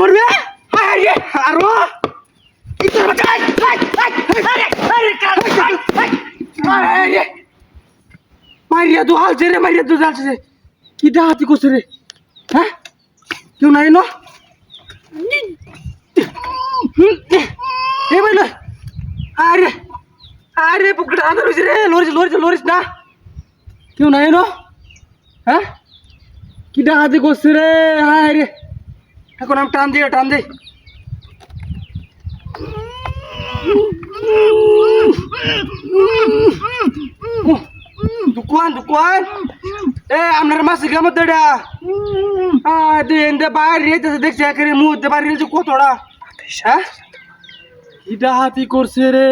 মরবে আরো মারিয়া তো হালছে রে, মারিয়া তো জ্বালছে কি ডাহাতি করছে রে। হ্যাঁ কেউ নাই ন আরে আরে পুকুরটা আধার হয়েছে রে, লড়িস লড়িস লড়িস না, কেউ নাই ন। হ্যাঁ কি ডাহাতি করছে রে। হ্যাঁ রে এখন আমি টান দিয়ে টান দিই। দুকুয়ান দুকুয়ান এ আপনার মাসি কেমন দেড়া বাইরে দেখছি একেবারে মুহূর্তে বাইরে কতটা। হ্যাঁ কিটা হাতি করছে রে,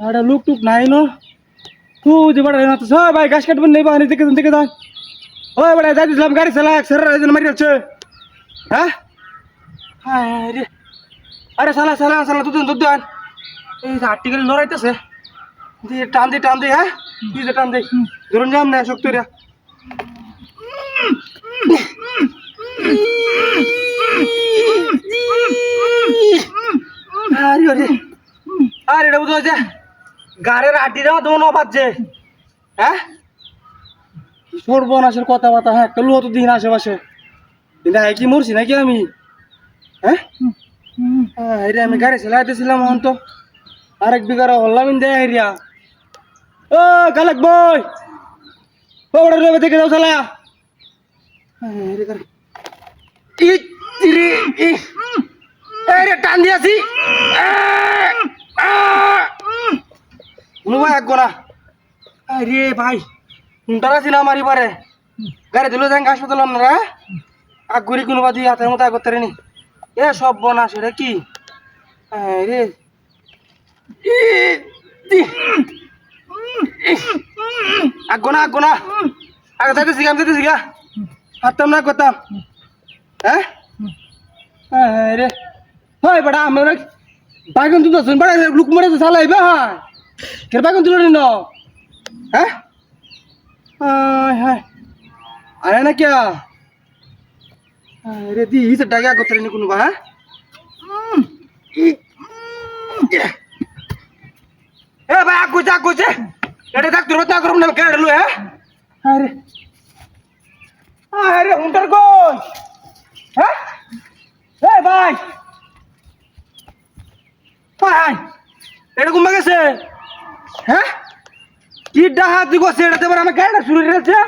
একটা লুক টুক নাই ন। যে বাড়া না তো ভাই গাছ কাটবেন নেই বাহানি দেখে দেখে যান। ওই বাড়া যাই দিলাম গাড়ি চালা স্যার মারি যাচ্ছে। হ্যাঁ হ্যাঁ রে আরে সালা সালা সালা দুধ দুধ দেন এই আর্টিকেল লড়াইতেছে দিয়ে টান দি টান দি। হ্যাঁ কি যে টান দি ধরুন যাম না শক্ত রে। আরে আরে আরে এটা বুঝো যে গাড়ির আটি যাওয়া দোনো বাজছে। হ্যাঁ সর্বনাশের কথা বাতা। হ্যাঁ একটা লোহ তো দিন আশেপাশে কি মরছি নাকি আমি। হ্যাঁ রে আমি গাড়ি চালাইতেছিলাম এখন তো আরেক বিঘার হল্লাম দেয় হেরিয়া। ও গালাক বই ওটা রবে দেখে যাও চালা টান দিয়েছি এক গোনা। রে ভাই উনটার আছি না মারি পারে গাড়ি দিল যাই হাসপাতাল আপনারা আগ ঘুরি কোনো বাদি হাতের মতো আগ করতে নি এ সব বনা সেটা কি রে আগ না আগে যাইতেছি আমি যাইতেছি গা হাততাম না করতাম। হ্যাঁ রে হয় বেটা আমরা বাগান তুলতে শুন বেড়া লুক মরে তো চালাইবে হয় কে বাগান তুলে ন। হ্যাঁ হ্যাঁ আরে না क्या রে দি হিসে ডাগা করতে নি কোনো বা। হ্যাঁ এ ভাই আগ কইছে এটা দেখ তোর মত করব না গাড়ি লো। হ্যাঁ আরে আরে হুন্টার কই। হ্যাঁ এ ভাই ভাই এটা ঘুমা গেছে। হ্যাঁ কি ডাহাতি করছে এটা তো আমার গাড়িটা শুরু হয়েছে।